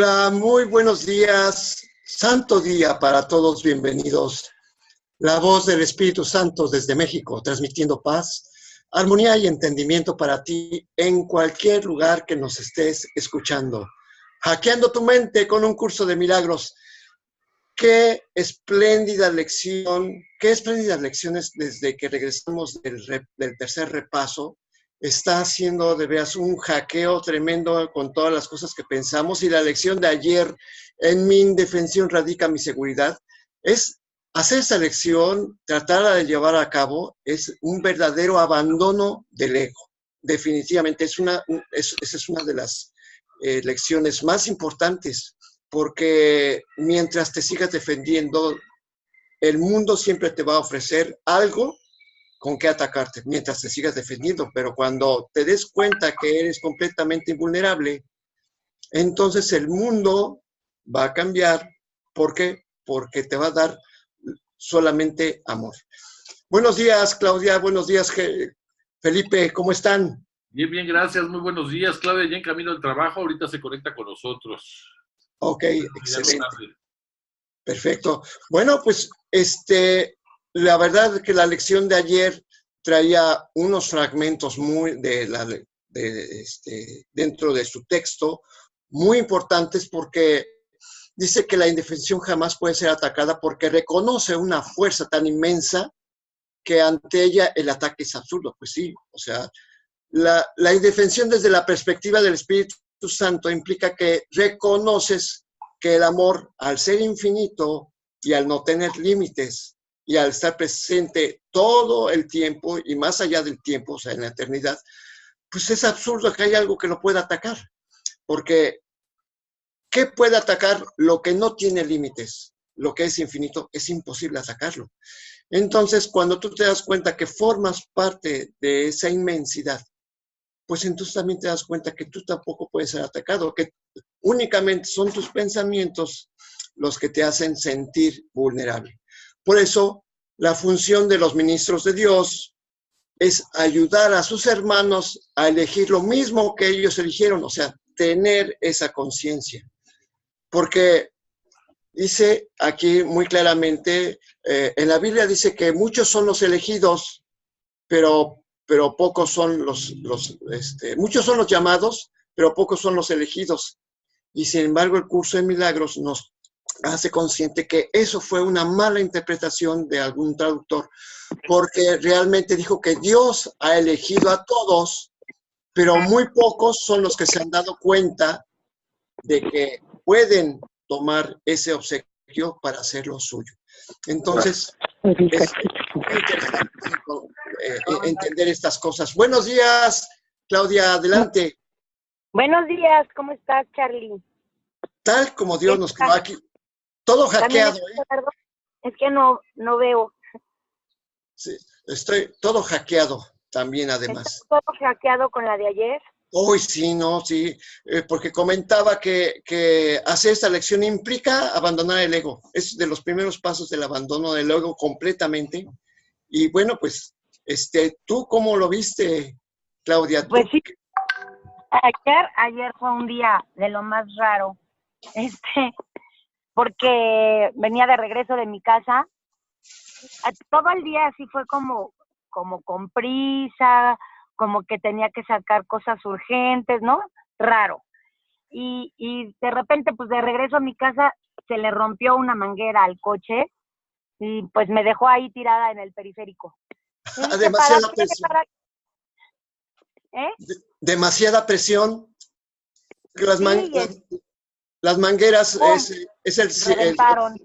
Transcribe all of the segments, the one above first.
Hola, muy buenos días. Santo día para todos, bienvenidos. La voz del Espíritu Santo desde México, transmitiendo paz, armonía y entendimiento para ti en cualquier lugar que nos estés escuchando. Hackeando tu mente con un curso de milagros. Qué espléndida lección, qué espléndidas lecciones desde que regresamos del tercer repaso. Está haciendo de veras un hackeo tremendo con todas las cosas que pensamos, y la lección de ayer, en mi indefensión radica mi seguridad, es hacer esa lección, tratarla de llevar a cabo, es un verdadero abandono del ego. Definitivamente, esa es una de las lecciones más importantes, porque mientras te sigas defendiendo, el mundo siempre te va a ofrecer algo con qué atacarte mientras te sigas defendiendo, pero cuando te des cuenta que eres completamente invulnerable, entonces el mundo va a cambiar. ¿Por qué? Porque te va a dar solamente amor. Buenos días, Claudia. Buenos días, Felipe. ¿Cómo están? Bien, bien, gracias. Muy buenos días. Claudia, ya en camino al trabajo. Ahorita se conecta con nosotros. Ok, excelente. Perfecto. Bueno, pues la verdad que la lección de ayer traía unos fragmentos muy dentro de su texto muy importantes, porque dice que la indefensión jamás puede ser atacada porque reconoce una fuerza tan inmensa que ante ella el ataque es absurdo. Pues sí, o sea, la indefensión desde la perspectiva del Espíritu Santo implica que reconoces que el amor, al ser infinito y al no tener límites y al estar presente todo el tiempo y más allá del tiempo, o sea, en la eternidad, pues es absurdo que haya algo que lo pueda atacar. Porque, ¿qué puede atacar lo que no tiene límites? Lo que es infinito, es imposible atacarlo. Entonces, cuando tú te das cuenta que formas parte de esa inmensidad, pues entonces también te das cuenta que tú tampoco puedes ser atacado, que únicamente son tus pensamientos los que te hacen sentir vulnerable. Por eso, la función de los ministros de Dios es ayudar a sus hermanos a elegir lo mismo que ellos eligieron, o sea, tener esa conciencia. Porque dice aquí muy claramente, en la Biblia dice que muchos son los elegidos, pero pocos son muchos son los llamados, pero pocos son los elegidos. Y sin embargo, el curso de milagros nos hace consciente que eso fue una mala interpretación de algún traductor, porque realmente dijo que Dios ha elegido a todos, pero muy pocos son los que se han dado cuenta de que pueden tomar ese obsequio para hacerlo suyo. Entonces, es muy interesante entender estas cosas. Buenos días, Claudia, adelante. Buenos días, ¿cómo estás, Charlie? Tal como Dios nos creó aquí. Todo hackeado, Es que no veo. Sí, estoy todo hackeado también, además. ¿Está todo hackeado con la de ayer? Hoy sí, no, sí, porque comentaba que hacer esta lección implica abandonar el ego. Es de los primeros pasos del abandono del ego completamente. Y bueno, pues, ¿tú cómo lo viste, Claudia? Pues sí, ayer fue un día de lo más raro, porque venía de regreso de mi casa. Todo el día así fue como con prisa, como que tenía que sacar cosas urgentes, ¿no? Raro. Y de repente, pues de regreso a mi casa, se le rompió una manguera al coche y pues me dejó ahí tirada en el periférico. Demasiada presión. Demasiada presión. Las mangueras reventaron.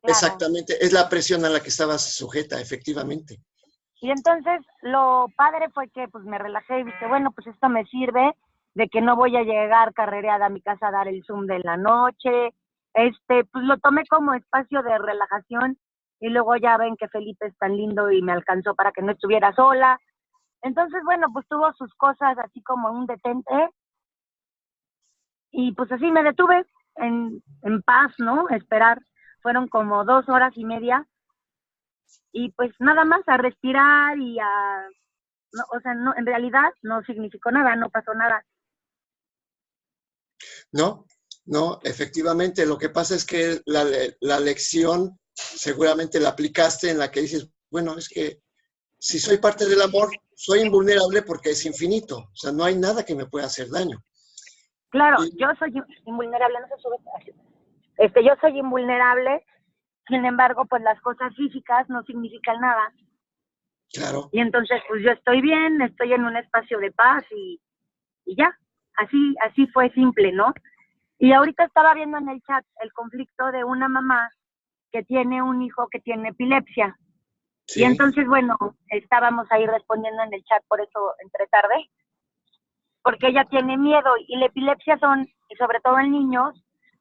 Exactamente, es la presión a la que estabas sujeta, efectivamente. Y entonces lo padre fue que pues me relajé y dije, bueno, pues esto me sirve de que no voy a llegar carrereada a mi casa a dar el Zoom de la noche. Pues lo tomé como espacio de relajación, y luego ya ven que Felipe es tan lindo y me alcanzó para que no estuviera sola. Entonces, bueno, pues tuvo sus cosas así como un detente, y pues así me detuve en paz, ¿no? A esperar. Fueron como 2 horas y media, y pues nada más a respirar y no, o sea, no, en realidad no significó nada, no pasó nada. ¿No? No, efectivamente, lo que pasa es que la lección seguramente la aplicaste en la que dices, bueno, es que si soy parte del amor, soy invulnerable porque es infinito. O sea, no hay nada que me pueda hacer daño. Claro, Y, yo soy invulnerable, no se sube. Yo soy invulnerable, sin embargo, pues las cosas físicas no significan nada. claro, Y entonces, pues yo estoy bien, estoy en un espacio de paz y ya. Así fue simple, ¿no? Y ahorita estaba viendo en el chat el conflicto de una mamá que tiene un hijo que tiene epilepsia. Y sí, entonces, bueno, estábamos ahí respondiendo en el chat, por eso entré tarde, porque ella tiene miedo y la epilepsia son, y sobre todo en niños,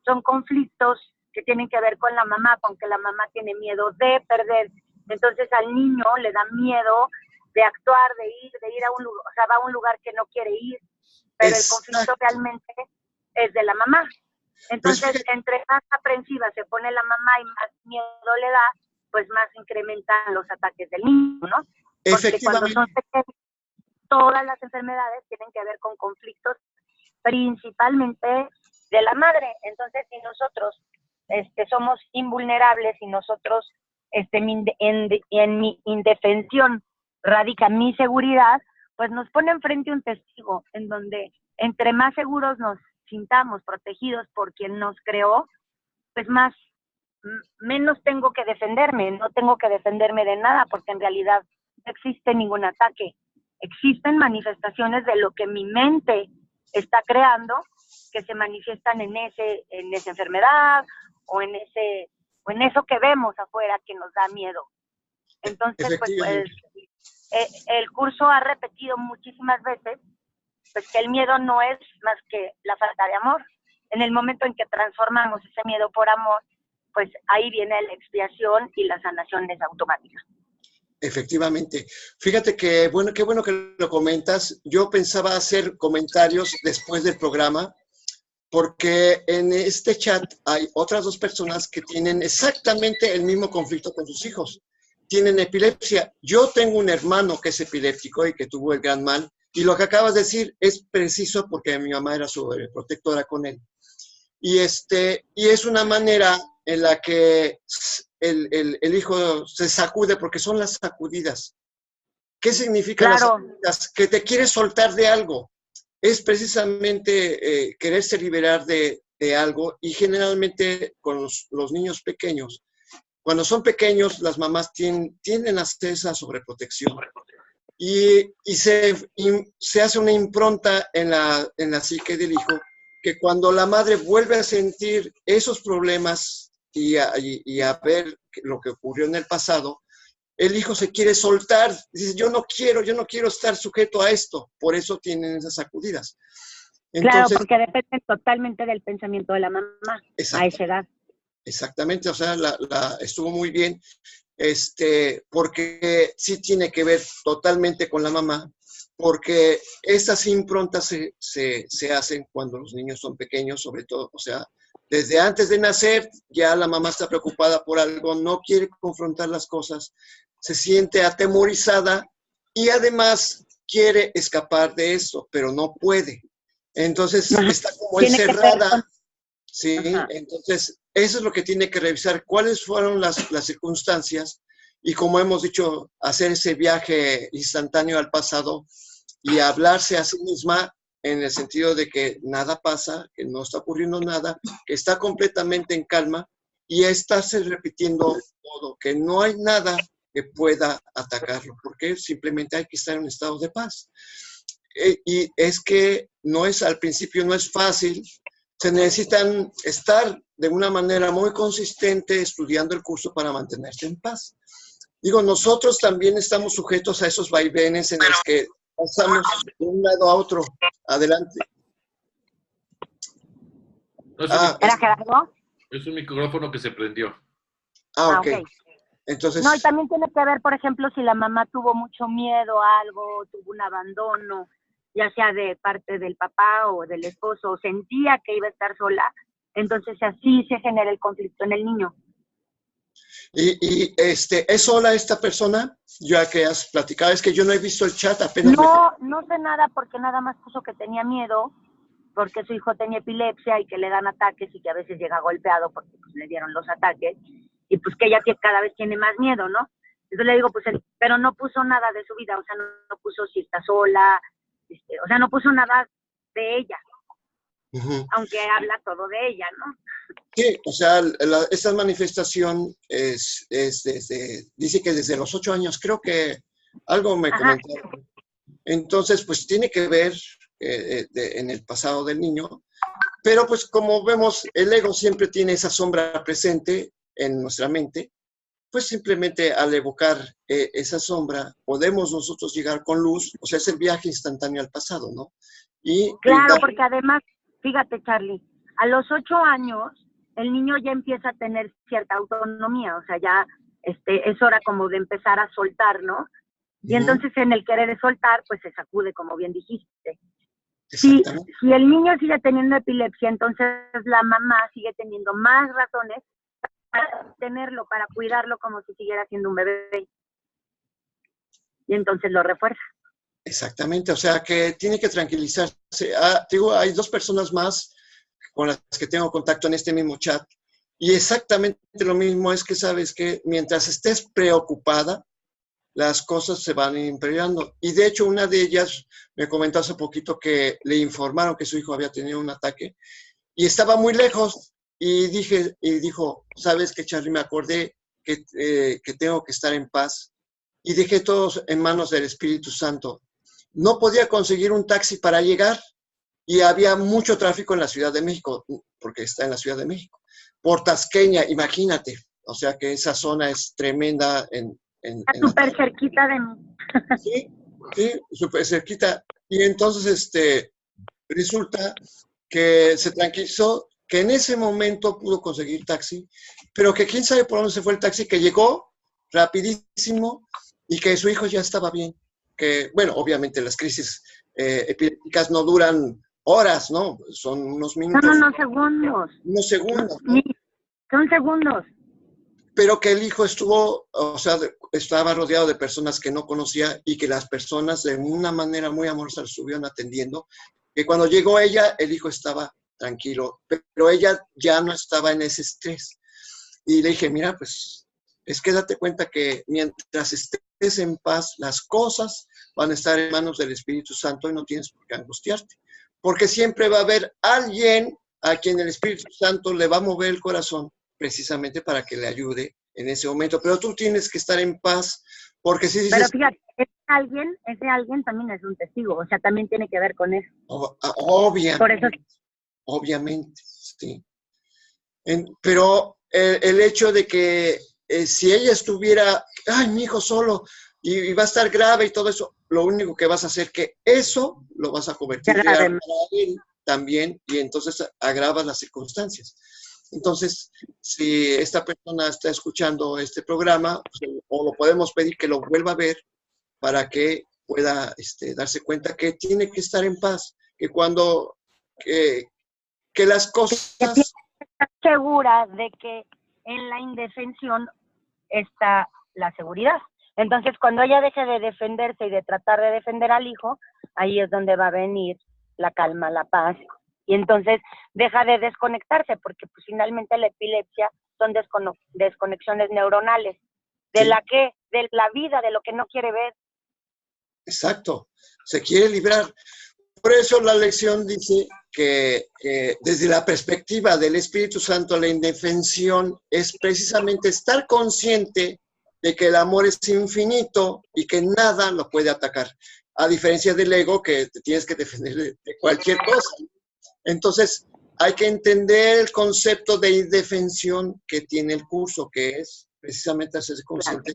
son conflictos que tienen que ver con la mamá, con que la mamá tiene miedo de perder. Entonces al niño le da miedo de actuar, de ir a un lugar, o sea, va a un lugar que no quiere ir, pero el conflicto exacto. realmente es de la mamá. Pues Entonces, fíjate, entre más aprensiva se pone la mamá y más miedo le da, pues más incrementan los ataques del niño, ¿no? Porque cuando son efectivamente, pequeños, todas las enfermedades tienen que ver con conflictos principalmente de la madre. Entonces, si nosotros somos invulnerables y nosotros en mi indefensión radica mi seguridad, pues nos pone enfrente un testigo en donde entre más seguros nos sintamos protegidos por quien nos creó, pues menos tengo que defenderme, no tengo que defenderme de nada, porque en realidad no existe ningún ataque. Existen manifestaciones de lo que mi mente está creando que se manifiestan en esa enfermedad o en eso que vemos afuera que nos da miedo. Entonces, pues efectivamente. el curso ha repetido muchísimas veces pues que el miedo no es más que la falta de amor. En el momento en que transformamos ese miedo por amor, pues ahí viene la expiación y la sanación es automática. Efectivamente. Fíjate que, bueno, qué bueno que lo comentas. Yo pensaba hacer comentarios después del programa, porque en este chat hay otras dos personas que tienen exactamente el mismo conflicto con sus hijos. Tienen epilepsia. Yo tengo un hermano que es epiléptico y que tuvo el gran mal. Y lo que acabas de decir es preciso porque mi mamá era sobreprotectora con él. Y es una manera en la que el hijo se sacude, porque son las sacudidas. ¿Qué significan las Claro, sacudidas? Que te quieres soltar de algo. Es precisamente quererse liberar de algo, y generalmente con los niños pequeños. Cuando son pequeños, las mamás tienden a hacer esa sobreprotección. Se hace una impronta en la psique del hijo, que cuando la madre vuelve a sentir esos problemas y a ver lo que ocurrió en el pasado, el hijo se quiere soltar, dice, yo no quiero estar sujeto a esto, por eso tienen esas sacudidas. claro, Entonces, porque depende totalmente del pensamiento de la mamá a exacto, esa edad. exactamente, o sea, estuvo muy bien, porque sí tiene que ver totalmente con la mamá, porque estas improntas se hacen cuando los niños son pequeños, sobre todo, o sea, desde antes de nacer ya la mamá está preocupada por algo, no quiere confrontar las cosas, se siente atemorizada y además quiere escapar de eso, pero no puede. Entonces Ajá. está como Tiene que ver encerrada. con... Sí, Ajá. entonces eso es lo que tiene que revisar, cuáles fueron las circunstancias, y como hemos dicho, hacer ese viaje instantáneo al pasado y hablarse a sí misma en el sentido de que nada pasa, que no está ocurriendo nada, que está completamente en calma, y estarse repitiendo todo, que no hay nada que pueda atacarlo, porque simplemente hay que estar en un estado de paz. Y es que al principio no es fácil, se necesitan estar de una manera muy consistente estudiando el curso para mantenerse en paz. Digo, nosotros también estamos sujetos a esos vaivenes en los que pasamos de un lado a otro. Adelante. No, Ah, ¿Era Gerardo? es un micrófono que se prendió. ok. Ok. No, y Entonces, también tiene que ver, por ejemplo, si la mamá tuvo mucho miedo a algo, tuvo un abandono, ya sea de parte del papá o del esposo, o sentía que iba a estar sola, entonces así se genera el conflicto en el niño. ¿es sola esta persona? Ya que has platicado, es que yo no he visto el chat, apenas me... No sé nada porque nada más puso que tenía miedo porque su hijo tenía epilepsia y que le dan ataques y que a veces llega golpeado porque pues, le dieron los ataques y pues que ella cada vez tiene más miedo, ¿no? Entonces le digo, pues, pero no puso nada de su vida, o sea, no puso si está sola, o sea, no puso nada de ella, aunque habla todo de ella, ¿no? Sí, o sea, esta manifestación dice que desde los 8 años, creo que algo me comentaron. Entonces, pues tiene que ver en el pasado del niño, pero pues como vemos, el ego siempre tiene esa sombra presente en nuestra mente, pues simplemente al evocar esa sombra, podemos nosotros llegar con luz, o sea, es el viaje instantáneo al pasado, ¿no? Y claro, porque además, fíjate, Charlie, a los 8 años, el niño ya empieza a tener cierta autonomía, o sea, ya es hora como de empezar a soltar, ¿no? Y entonces en el querer de soltar, pues se sacude, como bien dijiste. Si el niño sigue teniendo epilepsia, entonces la mamá sigue teniendo más razones para tenerlo, para cuidarlo como si siguiera siendo un bebé. Y entonces lo refuerza. Exactamente, o sea que tiene que tranquilizarse. Digo, hay 2 personas más con las que tengo contacto en este mismo chat. Y exactamente lo mismo es que sabes que mientras estés preocupada, las cosas se van empeorando. Y de hecho, una de ellas me comentó hace poquito que le informaron que su hijo había tenido un ataque y estaba muy lejos. Y dijo, ¿sabes qué, Charlie? Me acordé que tengo que estar en paz y dejé todos en manos del Espíritu Santo. No podía conseguir un taxi para llegar y había mucho tráfico en la Ciudad de México, porque está en la Ciudad de México. Por Tasqueña, imagínate. O sea que esa zona es tremenda Está súper cerquita de mí. Sí, súper cerquita. Y entonces resulta que se tranquilizó, que en ese momento pudo conseguir taxi, pero que quién sabe por dónde se fue el taxi, que llegó rapidísimo y que su hijo ya estaba bien. Que, bueno, obviamente las crisis epilépticas no duran horas, ¿no? Son unos minutos. No, segundos. Unos segundos. ¿No? Son segundos. Pero que el hijo estaba rodeado de personas que no conocía y que las personas de una manera muy amorosa lo estuvieron atendiendo, que cuando llegó ella, el hijo estaba tranquilo, pero ella ya no estaba en ese estrés. Y le dije, mira, pues es que date cuenta que mientras estés en paz, las cosas van a estar en manos del Espíritu Santo y no tienes por qué angustiarte, porque siempre va a haber alguien a quien el Espíritu Santo le va a mover el corazón precisamente para que le ayude en ese momento. Pero tú tienes que estar en paz, porque si dices... Pero fíjate, ese alguien también es un testigo, o sea, también tiene que ver con eso. Obviamente. Por eso... Obviamente, sí. Pero el hecho de que si ella estuviera, ay, mi hijo solo, y va a estar grave y todo eso, lo único que vas a hacer que eso lo vas a convertir para él también, y entonces agravas las circunstancias. Entonces, si esta persona está escuchando este programa, pues, o lo podemos pedir que lo vuelva a ver para que pueda darse cuenta que tiene que estar en paz, que cuando, que las cosas... Estar segura de que en la indefensión está la seguridad. Entonces, cuando ella deje de defenderse y de tratar de defender al hijo, ahí es donde va a venir la calma, la paz. Y entonces deja de desconectarse, porque pues finalmente la epilepsia son desconexiones neuronales. ¿De la qué? De la vida, de lo que no quiere ver. Exacto. Se quiere librar. Por eso la lección dice que desde la perspectiva del Espíritu Santo, la indefensión es precisamente estar consciente de que el amor es infinito y que nada lo puede atacar. A diferencia del ego, que te tienes que defender de cualquier cosa. Entonces, hay que entender el concepto de indefensión que tiene el curso, que es precisamente hacerse consciente,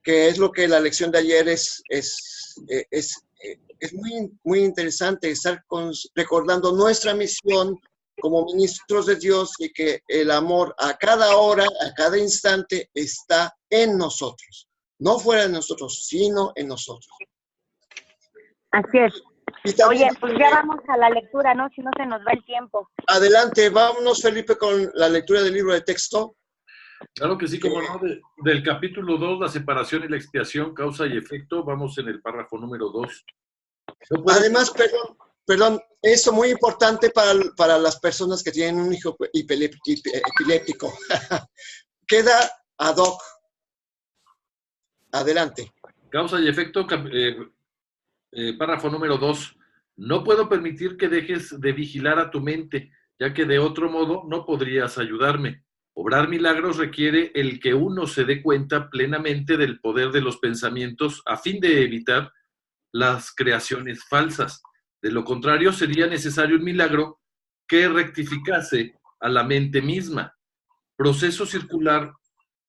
que es lo que la lección de ayer es muy, muy interesante, estar recordando nuestra misión como ministros de Dios y que el amor a cada hora, a cada instante está en nosotros. No fuera de nosotros, sino en nosotros. Así es. Oye, pues ya vamos a la lectura, ¿no? Si no se nos va el tiempo. Adelante, vámonos, Felipe, con la lectura del libro de texto. Claro que sí, como no, del capítulo 2, la separación y la expiación, causa y efecto, vamos en el párrafo número 2. Además, Perdón, esto muy importante para las personas que tienen un hijo epiléptico. Queda ad hoc. Adelante. Causa y efecto, párrafo número 2. No puedo permitir que dejes de vigilar a tu mente, ya que de otro modo no podrías ayudarme. Obrar milagros requiere el que uno se dé cuenta plenamente del poder de los pensamientos a fin de evitar las creaciones falsas. De lo contrario, sería necesario un milagro que rectificase a la mente misma. Proceso circular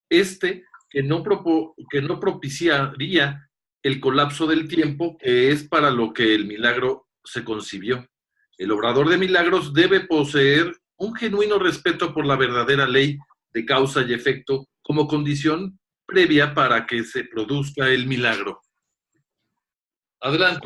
que no propiciaría el colapso del tiempo, que es para lo que el milagro se concibió. El obrador de milagros debe poseer un genuino respeto por la verdadera ley de causa y efecto como condición previa para que se produzca el milagro. Adelante.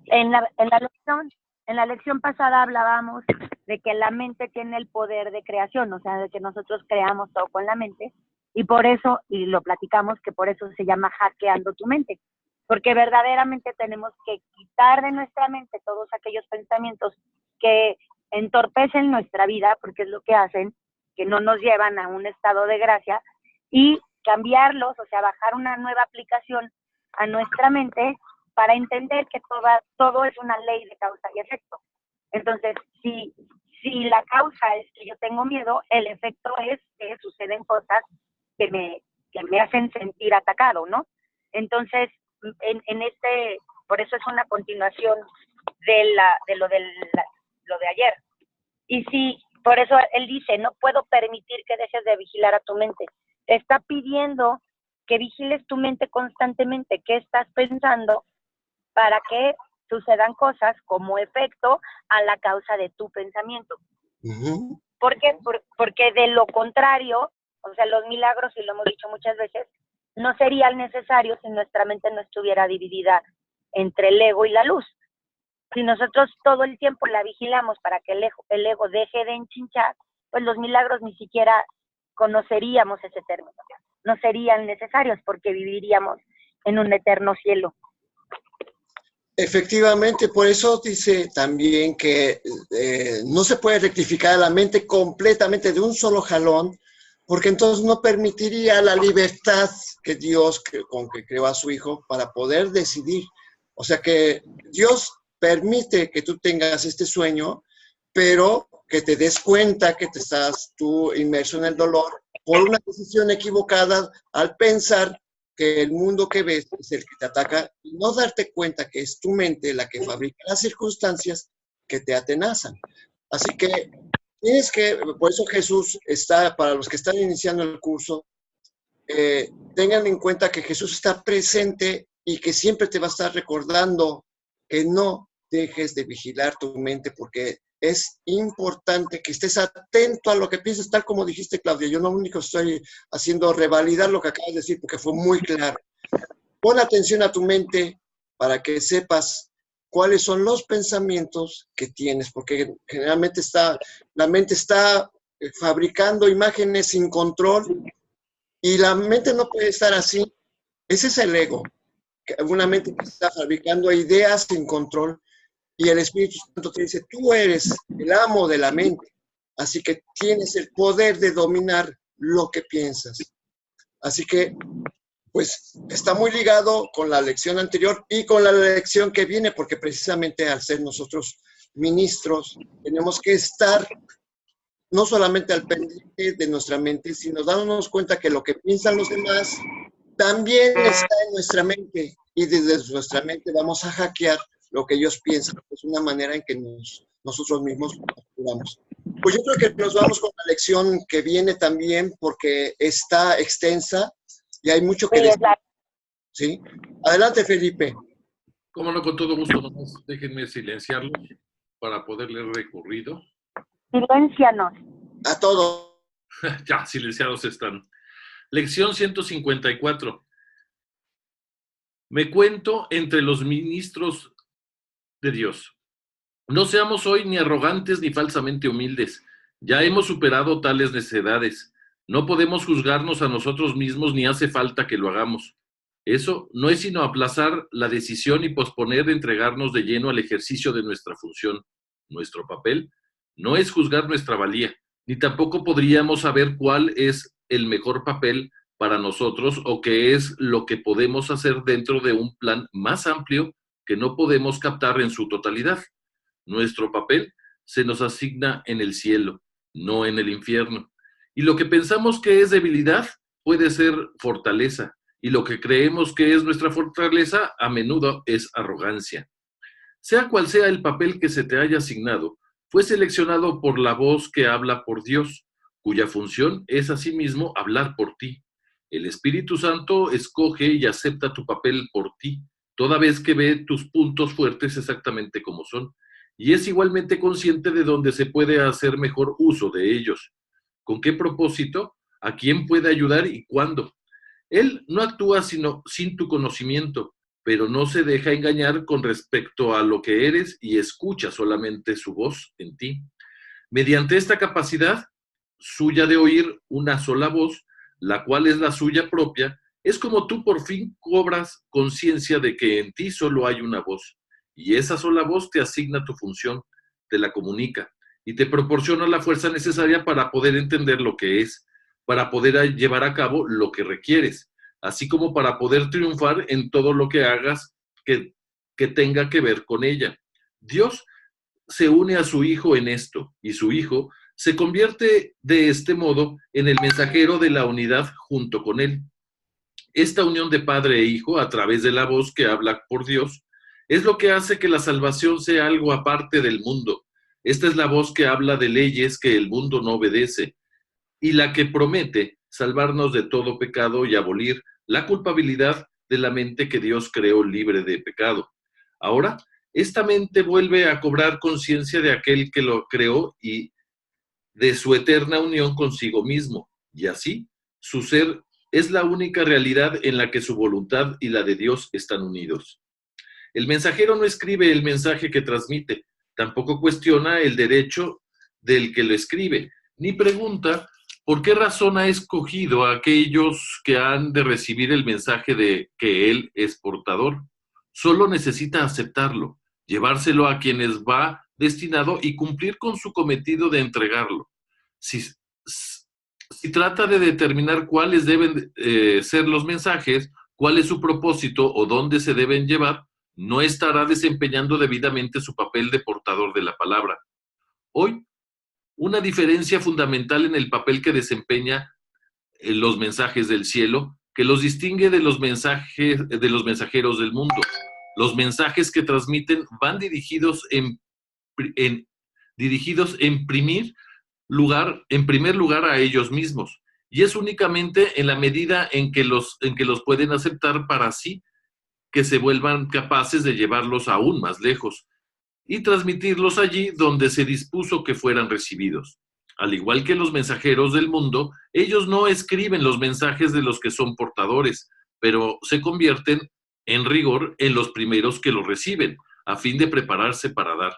En la lección pasada hablábamos de que la mente tiene el poder de creación, o sea, de que nosotros creamos todo con la mente, y por eso, y lo platicamos, que por eso se llama hackeando tu mente, porque verdaderamente tenemos que quitar de nuestra mente todos aquellos pensamientos que entorpecen nuestra vida, porque es lo que hacen, que no nos llevan a un estado de gracia, y cambiarlos, o sea, bajar una nueva aplicación a nuestra mente para entender que todo es una ley de causa y efecto. Entonces, si la causa es que yo tengo miedo, el efecto es que suceden cosas que me hacen sentir atacado, ¿no? Entonces, por eso es una continuación de lo de ayer. Y sí, por eso él dice, no puedo permitir que dejes de vigilar a tu mente. Te está pidiendo que vigiles tu mente constantemente, qué estás pensando, para que sucedan cosas como efecto a la causa de tu pensamiento. Uh-huh. ¿Por qué? Porque de lo contrario, o sea, los milagros, y lo hemos dicho muchas veces, no serían necesarios si nuestra mente no estuviera dividida entre el ego y la luz. Si nosotros todo el tiempo la vigilamos para que el ego deje de enchinchar, pues los milagros ni siquiera conoceríamos ese término. No serían necesarios porque viviríamos en un eterno cielo. Efectivamente, por eso dice también que no se puede rectificar la mente completamente de un solo jalón, porque entonces no permitiría la libertad que Dios, con que creó a su Hijo, para poder decidir. O sea que Dios permite que tú tengas este sueño, pero que te des cuenta que te estás tú inmerso en el dolor por una decisión equivocada al pensar que el mundo que ves es el que te ataca y no darte cuenta que es tu mente la que fabrica las circunstancias que te atenazan. Así que tienes que, por eso Jesús está, para los que están iniciando el curso, tengan en cuenta que Jesús está presente y que siempre te va a estar recordando que no dejes de vigilar tu mente, porque es importante que estés atento a lo que piensas, tal como dijiste, Claudia. Yo no único estoy haciendo revalidar lo que acabas de decir, porque fue muy claro. Pon atención a tu mente para que sepas cuáles son los pensamientos que tienes, porque generalmente la mente está fabricando imágenes sin control y la mente no puede estar así. Ese es el ego, una mente que está fabricando ideas sin control. Y el Espíritu Santo te dice, tú eres el amo de la mente, así que tienes el poder de dominar lo que piensas. Así que, pues, está muy ligado con la lección anterior y con la lección que viene, porque precisamente al ser nosotros ministros, tenemos que estar no solamente al pendiente de nuestra mente, sino dándonos cuenta que lo que piensan los demás también está en nuestra mente, y desde nuestra mente vamos a hackear lo que ellos piensan. Es una manera en que nosotros mismos actuamos. Pues yo creo que nos vamos con la lección que viene también, porque está extensa y hay mucho que decir. ¿Sí? Adelante, Felipe. Cómo no, con todo gusto, nomás déjenme silenciarlos para poder leer recorrido. Siléncianos. A todos. Ya, silenciados están. Lección 154. Me cuento entre los ministros de Dios. No seamos hoy ni arrogantes ni falsamente humildes. Ya hemos superado tales necedades. No podemos juzgarnos a nosotros mismos ni hace falta que lo hagamos. Eso no es sino aplazar la decisión y posponer de entregarnos de lleno al ejercicio de nuestra función. Nuestro papel no es juzgar nuestra valía, ni tampoco podríamos saber cuál es el mejor papel para nosotros o qué es lo que podemos hacer dentro de un plan más amplio que no podemos captar en su totalidad. Nuestro papel se nos asigna en el cielo, no en el infierno. Y lo que pensamos que es debilidad puede ser fortaleza, y lo que creemos que es nuestra fortaleza a menudo es arrogancia. Sea cual sea el papel que se te haya asignado, fue seleccionado por la voz que habla por Dios, cuya función es asimismo hablar por ti. El Espíritu Santo escoge y acepta tu papel por ti, toda vez que ve tus puntos fuertes exactamente como son, y es igualmente consciente de dónde se puede hacer mejor uso de ellos. ¿Con qué propósito? ¿A quién puede ayudar y cuándo? Él no actúa sino sin tu conocimiento, pero no se deja engañar con respecto a lo que eres y escucha solamente su voz en ti. Mediante esta capacidad suya de oír una sola voz, la cual es la suya propia, es como tú por fin cobras conciencia de que en ti solo hay una voz, y esa sola voz te asigna tu función, te la comunica, y te proporciona la fuerza necesaria para poder entender lo que es, para poder llevar a cabo lo que requieres, así como para poder triunfar en todo lo que hagas que tenga que ver con ella. Dios se une a su Hijo en esto, y su Hijo se convierte de este modo en el mensajero de la unidad junto con él. Esta unión de padre e hijo a través de la voz que habla por Dios es lo que hace que la salvación sea algo aparte del mundo. Esta es la voz que habla de leyes que el mundo no obedece y la que promete salvarnos de todo pecado y abolir la culpabilidad de la mente que Dios creó libre de pecado. Ahora, esta mente vuelve a cobrar conciencia de aquel que lo creó y de su eterna unión consigo mismo, y así su ser es la única realidad en la que su voluntad y la de Dios están unidos. El mensajero no escribe el mensaje que transmite, tampoco cuestiona el derecho del que lo escribe, ni pregunta por qué razón ha escogido a aquellos que han de recibir el mensaje de que él es portador. Solo necesita aceptarlo, llevárselo a quienes va destinado y cumplir con su cometido de entregarlo. Si trata de determinar cuáles deben ser los mensajes, cuál es su propósito o dónde se deben llevar, no estará desempeñando debidamente su papel de portador de la palabra. Hoy, una diferencia fundamental en el papel que desempeña los mensajes del cielo, que los distingue de los mensajeros del mundo. Los mensajes que transmiten van dirigidos en primer lugar a ellos mismos, y es únicamente en la medida en que los pueden aceptar para sí que se vuelvan capaces de llevarlos aún más lejos y transmitirlos allí donde se dispuso que fueran recibidos. Al igual que los mensajeros del mundo, ellos no escriben los mensajes de los que son portadores, pero se convierten, en rigor, en los primeros que los reciben, a fin de prepararse para dar.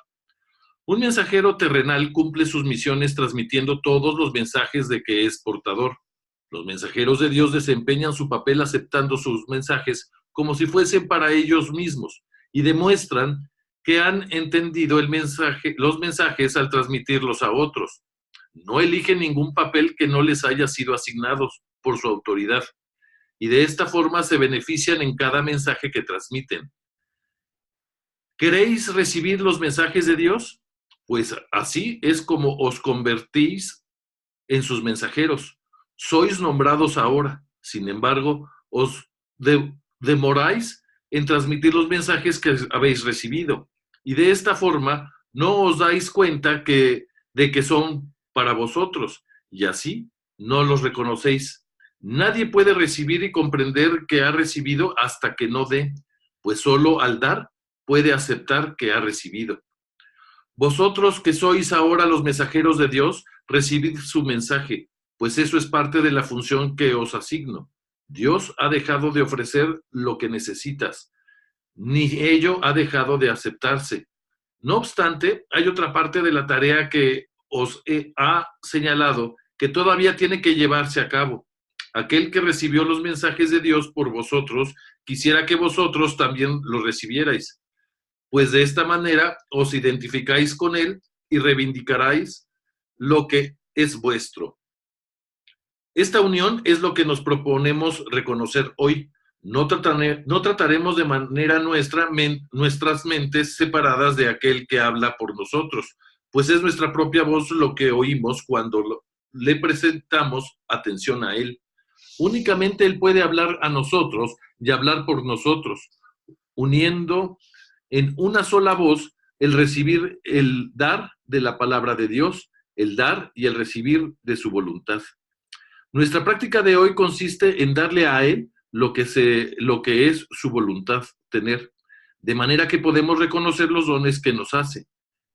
Un mensajero terrenal cumple sus misiones transmitiendo todos los mensajes de que es portador. Los mensajeros de Dios desempeñan su papel aceptando sus mensajes como si fuesen para ellos mismos y demuestran que han entendido los mensajes al transmitirlos a otros. No eligen ningún papel que no les haya sido asignado por su autoridad y de esta forma se benefician en cada mensaje que transmiten. ¿Queréis recibir los mensajes de Dios? Pues así es como os convertís en sus mensajeros. Sois nombrados ahora, sin embargo, os demoráis en transmitir los mensajes que habéis recibido. Y de esta forma no os dais cuenta de que son para vosotros, y así no los reconocéis. Nadie puede recibir y comprender que ha recibido hasta que no dé, pues solo al dar puede aceptar que ha recibido. Vosotros que sois ahora los mensajeros de Dios, recibid su mensaje, pues eso es parte de la función que os asigno. Dios ha dejado de ofrecer lo que necesitas, ni ello ha dejado de aceptarse. No obstante, hay otra parte de la tarea que os ha señalado que todavía tiene que llevarse a cabo. Aquel que recibió los mensajes de Dios por vosotros, quisiera que vosotros también los recibierais, pues de esta manera os identificáis con él y reivindicaráis lo que es vuestro. Esta unión es lo que nos proponemos reconocer hoy. No trataremos de manera nuestras mentes separadas de aquel que habla por nosotros, pues es nuestra propia voz lo que oímos cuando le presentamos atención a él. Únicamente él puede hablar a nosotros y hablar por nosotros, uniendo en una sola voz el recibir, el dar de la palabra de Dios, el dar y el recibir de su voluntad. Nuestra práctica de hoy consiste en darle a Él lo que es su voluntad tener, de manera que podemos reconocer los dones que nos hace.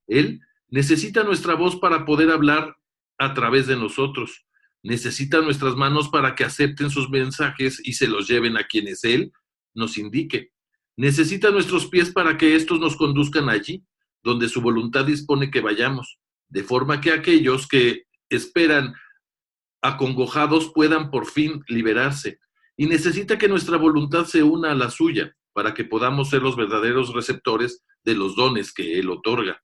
Él necesita nuestra voz para poder hablar a través de nosotros. Necesita nuestras manos para que acepten sus mensajes y se los lleven a quienes Él nos indique. Necesita nuestros pies para que estos nos conduzcan allí, donde su voluntad dispone que vayamos, de forma que aquellos que esperan acongojados puedan por fin liberarse. Y necesita que nuestra voluntad se una a la suya, para que podamos ser los verdaderos receptores de los dones que Él otorga.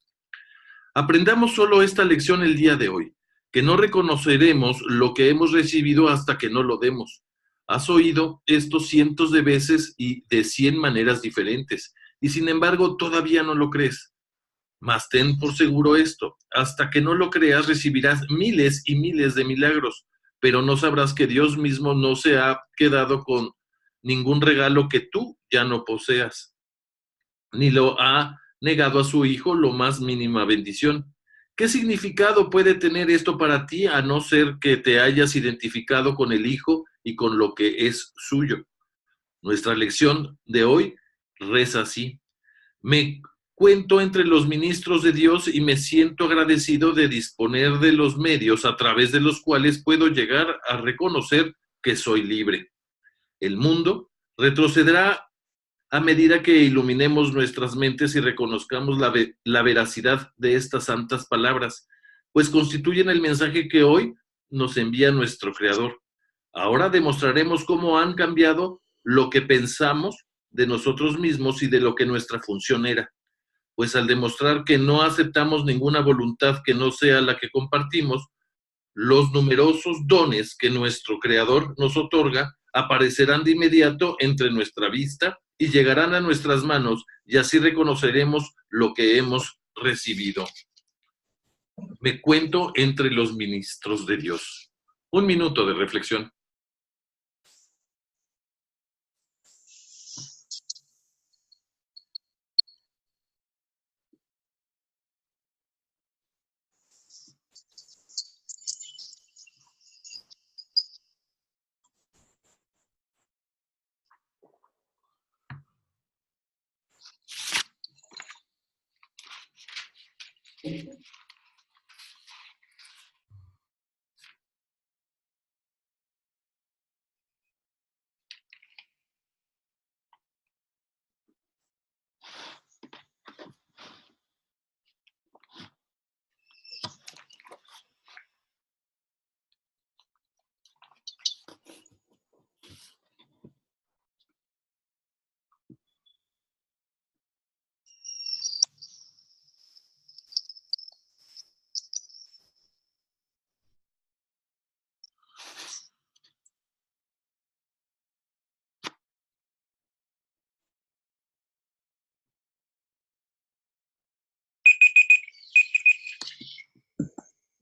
Aprendamos solo esta lección el día de hoy, que no reconoceremos lo que hemos recibido hasta que no lo demos. Has oído esto cientos de veces y de 100 maneras diferentes, y sin embargo todavía no lo crees. Mas ten por seguro esto, hasta que no lo creas recibirás miles y miles de milagros, pero no sabrás que Dios mismo no se ha quedado con ningún regalo que tú ya no poseas, ni lo ha negado a su Hijo lo más mínima bendición. ¿Qué significado puede tener esto para ti a no ser que te hayas identificado con el Hijo y con lo que es suyo? Nuestra lección de hoy reza así: me cuento entre los ministros de Dios y me siento agradecido de disponer de los medios a través de los cuales puedo llegar a reconocer que soy libre. El mundo retrocederá a medida que iluminemos nuestras mentes y reconozcamos la veracidad de estas santas palabras, pues constituyen el mensaje que hoy nos envía nuestro Creador. Ahora demostraremos cómo han cambiado lo que pensamos de nosotros mismos y de lo que nuestra función era, pues al demostrar que no aceptamos ninguna voluntad que no sea la que compartimos, los numerosos dones que nuestro Creador nos otorga aparecerán de inmediato entre nuestra vista y llegarán a nuestras manos, y así reconoceremos lo que hemos recibido. Me cuento entre los ministros de Dios. Un minuto de reflexión.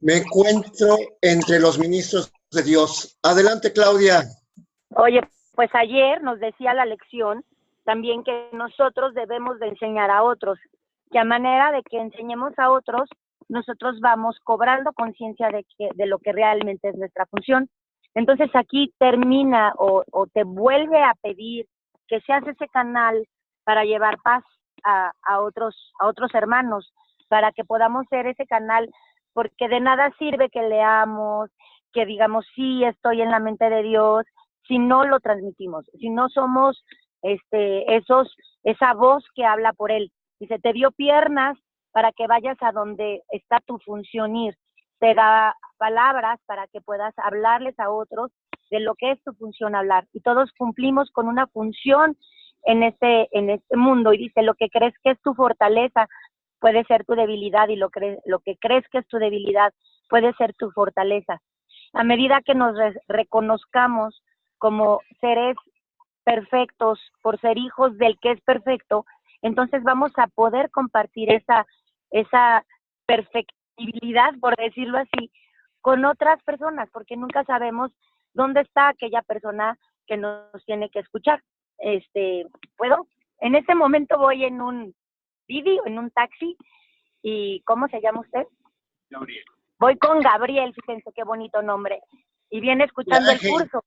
Me encuentro entre los ministros de Dios. Adelante, Claudia. Oye, pues ayer nos decía la lección también que nosotros debemos de enseñar a otros, que a manera de que enseñemos a otros, nosotros vamos cobrando conciencia de lo que realmente es nuestra función. Entonces aquí termina o te vuelve a pedir que seas ese canal para llevar paz a otros hermanos, para que podamos ser ese canal, porque de nada sirve que leamos, que digamos, sí, estoy en la mente de Dios, si no lo transmitimos, si no somos esa voz que habla por Él. Dice, te dio piernas para que vayas a donde está tu función ir, te da palabras para que puedas hablarles a otros de lo que es tu función hablar. Y todos cumplimos con una función en este mundo. Y dice, lo que crees que es tu fortaleza puede ser tu debilidad, y lo que crees que es tu debilidad puede ser tu fortaleza. A medida que nos reconozcamos como seres perfectos por ser hijos del que es perfecto, entonces vamos a poder compartir esa perfectibilidad, por decirlo así, con otras personas, porque nunca sabemos dónde está aquella persona que nos tiene que escuchar. ¿Puedo? En este momento voy en un en un taxi, y ¿cómo se llama usted? Gabriel. Voy con Gabriel, fíjense qué bonito nombre, y viene escuchando el curso.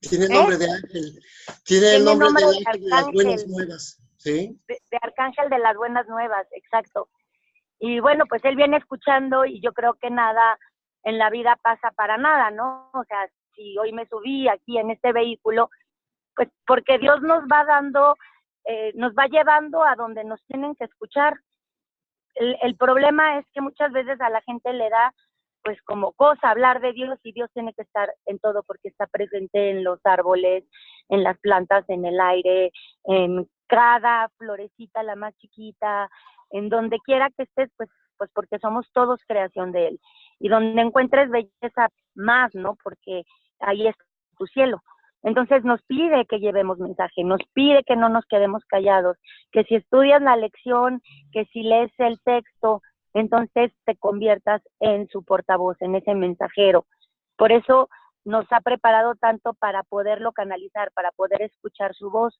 Tiene nombre de ángel. Tiene el nombre de ángel de las buenas nuevas. ¿Sí? De arcángel de las buenas nuevas, exacto. Y bueno, pues él viene escuchando, y yo creo que nada en la vida pasa para nada, ¿no? O sea, si hoy me subí aquí en este vehículo, pues porque Dios nos va dando, nos va llevando a donde nos tienen que escuchar. El problema es que muchas veces a la gente le da pues como cosa hablar de Dios, y Dios tiene que estar en todo, porque está presente en los árboles, en las plantas, en el aire, en cada florecita, la más chiquita, en donde quiera que estés, pues porque somos todos creación de Él. Y donde encuentres belleza más, ¿no? Porque ahí está tu cielo. Entonces nos pide que llevemos mensaje, nos pide que no nos quedemos callados, que si estudias la lección, que si lees el texto, entonces te conviertas en su portavoz, en ese mensajero. Por eso nos ha preparado tanto para poderlo canalizar, para poder escuchar su voz.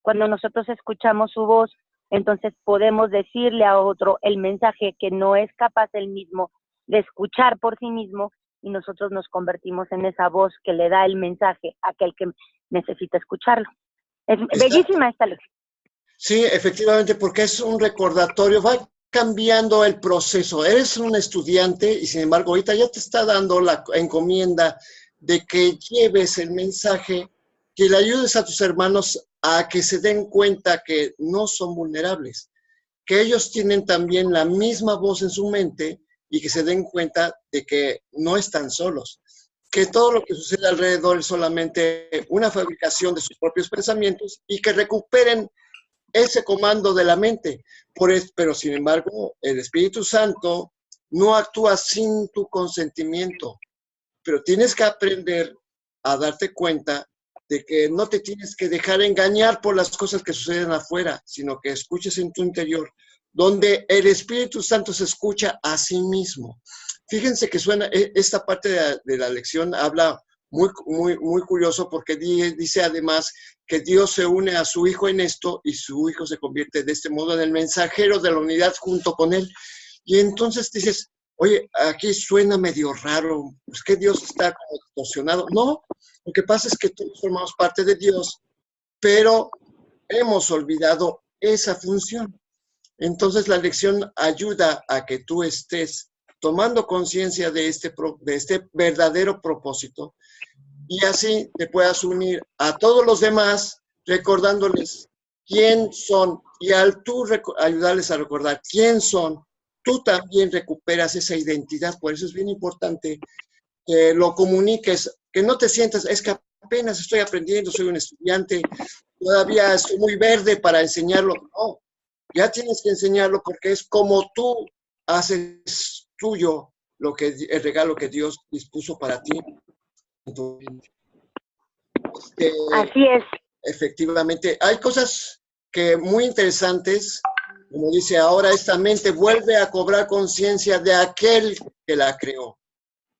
Cuando nosotros escuchamos su voz, entonces podemos decirle a otro el mensaje que no es capaz él mismo de escuchar por sí mismo, y nosotros nos convertimos en esa voz que le da el mensaje a aquel que necesita escucharlo. Es bellísima esta lección. Sí, efectivamente, porque es un recordatorio, va cambiando el proceso. Eres un estudiante y sin embargo ahorita ya te está dando la encomienda de que lleves el mensaje, que le ayudes a tus hermanos a que se den cuenta que no son vulnerables, que ellos tienen también la misma voz en su mente, y que se den cuenta de que no están solos, que todo lo que sucede alrededor es solamente una fabricación de sus propios pensamientos, y que recuperen ese comando de la mente. Pero sin embargo, el Espíritu Santo no actúa sin tu consentimiento, pero tienes que aprender a darte cuenta de que no te tienes que dejar engañar por las cosas que suceden afuera, sino que escuches en tu interior, donde el Espíritu Santo se escucha a sí mismo. Fíjense que suena, esta parte de la lección habla muy curioso, porque dice además que Dios se une a su Hijo en esto, y su Hijo se convierte de este modo en el mensajero de la unidad junto con Él. Y entonces dices, oye, aquí suena medio raro, pues que Dios está como distorsionado. No, lo que pasa es que todos formamos parte de Dios, pero hemos olvidado esa función. Entonces la lección ayuda a que tú estés tomando conciencia de este verdadero propósito, y así te puedas unir a todos los demás recordándoles quién son, y al tú ayudarles a recordar quién son, tú también recuperas esa identidad. Por eso es bien importante que lo comuniques, que no te sientas, es que apenas estoy aprendiendo, soy un estudiante, todavía estoy muy verde para enseñarlo. No, ya tienes que enseñarlo, porque es como tú haces tuyo el regalo que Dios dispuso para ti. Así es. Efectivamente, hay cosas que muy interesantes, como dice, ahora esta mente vuelve a cobrar conciencia de aquel que la creó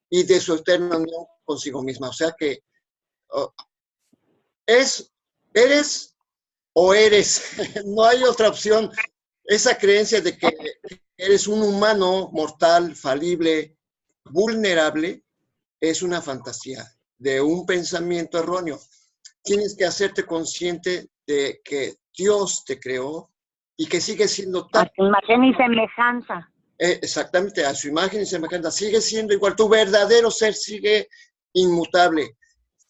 y de su eterna unión consigo misma. O sea que eres o eres, no hay otra opción. Esa creencia de que eres un humano mortal, falible, vulnerable, es una fantasía de un pensamiento erróneo. Tienes que hacerte consciente de que Dios te creó y que sigue siendo tal. A su imagen y semejanza. Exactamente, a su imagen y semejanza. Sigue siendo igual. Tu verdadero ser sigue inmutable.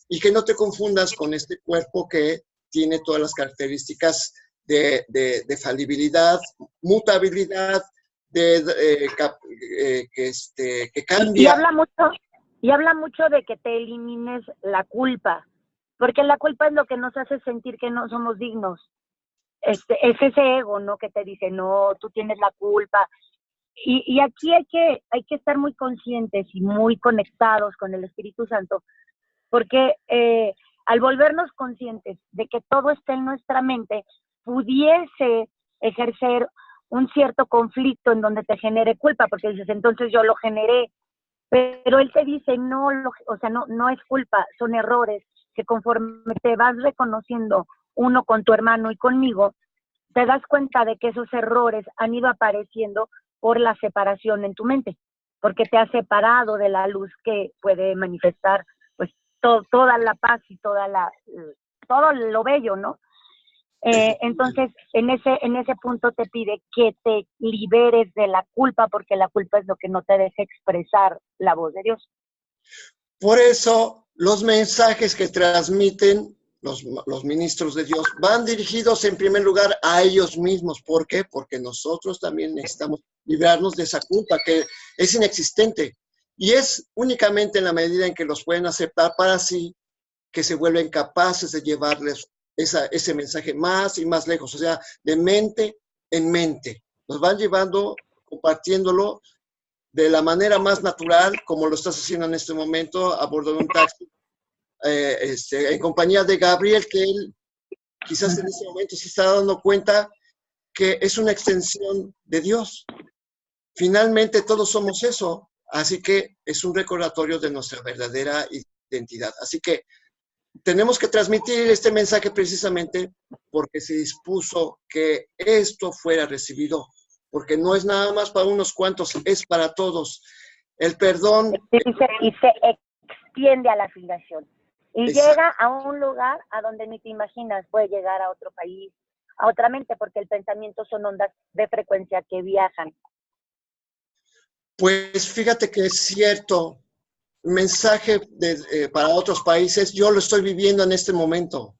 Y que no te confundas con este cuerpo que tiene todas las características de falibilidad, mutabilidad, que cambia. Y habla mucho Y habla mucho de que te elimines la culpa, porque la culpa es lo que nos hace sentir que no somos dignos. Es ese ego, ¿no? Que te dice, no, tú tienes la culpa. Y aquí hay que estar muy conscientes y muy conectados con el Espíritu Santo, porque al volvernos conscientes de que todo está en nuestra mente, pudiese ejercer un cierto conflicto en donde te genere culpa, porque dices, entonces yo lo generé, pero él te dice, no, o sea, no es culpa, son errores que conforme te vas reconociendo uno con tu hermano y conmigo, te das cuenta de que esos errores han ido apareciendo por la separación en tu mente, porque te has separado de la luz que puede manifestar pues toda la paz y todo lo bello, ¿no? Entonces, en ese punto te pide que te liberes de la culpa, porque la culpa es lo que no te deja expresar la voz de Dios. Por eso, los mensajes que transmiten los ministros de Dios van dirigidos en primer lugar a ellos mismos. ¿Por qué? Porque nosotros también necesitamos librarnos de esa culpa que es inexistente. Y es únicamente en la medida en que los pueden aceptar para sí que se vuelven capaces de llevarles ese mensaje más y más lejos, o sea, de mente en mente. Nos van llevando, compartiéndolo de la manera más natural, como lo estás haciendo en este momento, a bordo de un taxi, en compañía de Gabriel, que él quizás en este momento se está dando cuenta que es una extensión de Dios. Finalmente todos somos eso, así que es un recordatorio de nuestra verdadera identidad. Así que tenemos que transmitir este mensaje precisamente porque se dispuso que esto fuera recibido, porque no es nada más para unos cuantos, es para todos. El perdón... Y se extiende a la afiliación. Y exacto. Llega a un lugar a donde ni te imaginas, puede llegar a otro país, a otra mente, porque el pensamiento son ondas de frecuencia que viajan. Pues fíjate que es cierto. Mensaje para otros países, yo lo estoy viviendo en este momento.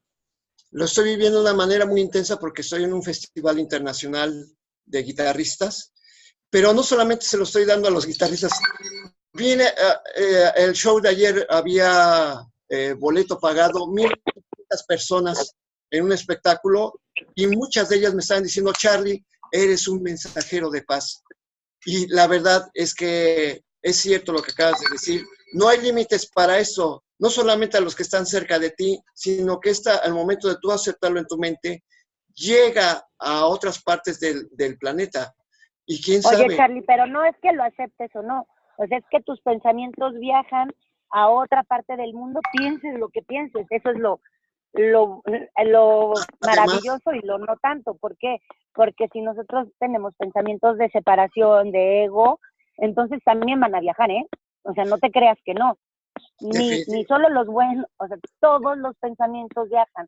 Lo estoy viviendo de una manera muy intensa porque estoy en un festival internacional de guitarristas, pero no solamente se lo estoy dando a los guitarristas. Viene el show de ayer, había boleto pagado, 1,500 personas en un espectáculo y muchas de ellas me estaban diciendo, Charlie, eres un mensajero de paz. Y la verdad es que es cierto lo que acabas de decir. No hay límites para eso, no solamente a los que están cerca de ti, sino que al momento de tú aceptarlo en tu mente, llega a otras partes del planeta. Y quién sabe. Oye, Charlie, pero no es que lo aceptes o no, o sea, es que tus pensamientos viajan a otra parte del mundo, pienses lo que pienses, eso es lo maravilloso y lo no tanto. ¿Por qué? Porque si nosotros tenemos pensamientos de separación, de ego, entonces también van a viajar, ¿eh? O sea, no te creas que no. Ni solo los buenos, o sea, todos los pensamientos viajan.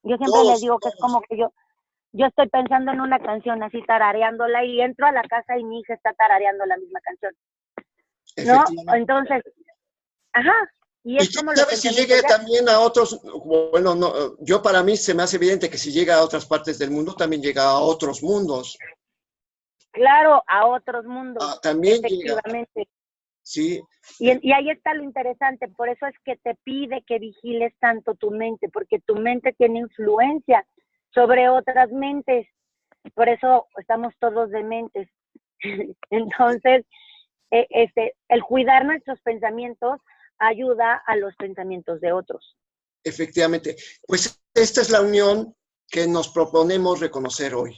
Yo siempre les digo que es como que yo estoy pensando en una canción así tarareándola y entro a la casa y mi hija está tarareando la misma canción, ¿no? Entonces, ajá. Y es como ¿sabes si llegue también a otros? Bueno, no, yo para mí se me hace evidente que si llega a otras partes del mundo, también llega a otros mundos. Claro, a otros mundos. También efectivamente. Llega. Sí. Y ahí está lo interesante, por eso es que te pide que vigiles tanto tu mente, porque tu mente tiene influencia sobre otras mentes, por eso estamos todos dementes. Entonces, el cuidar nuestros pensamientos ayuda a los pensamientos de otros. Efectivamente. Pues esta es la unión que nos proponemos reconocer hoy.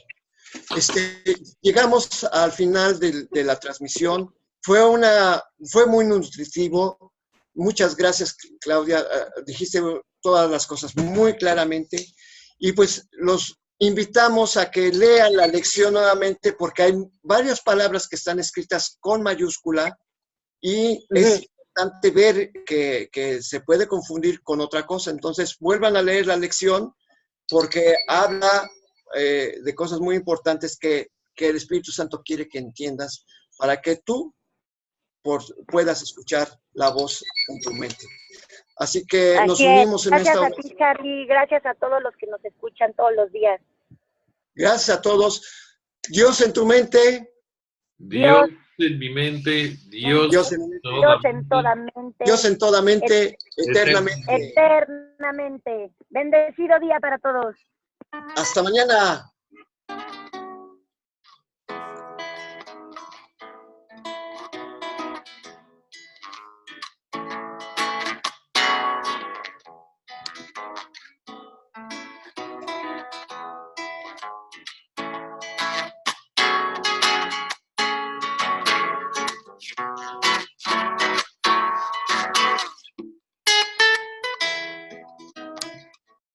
Llegamos al final de la transmisión. Fue muy nutritivo. Muchas gracias, Claudia. Dijiste todas las cosas muy claramente. Y pues los invitamos a que lean la lección nuevamente porque hay varias palabras que están escritas con mayúscula y es importante ver que se puede confundir con otra cosa. Entonces, vuelvan a leer la lección porque habla de cosas muy importantes que el Espíritu Santo quiere que entiendas para que tú puedas escuchar la voz en tu mente. Así que nos unimos en esta oración. Gracias a ti, Charlie. Gracias a todos los que nos escuchan todos los días. Gracias a todos. Dios en tu mente. Dios en mi mente. Dios en toda mente. Dios en toda mente, eternamente. Eternamente. Bendecido día para todos. Hasta mañana.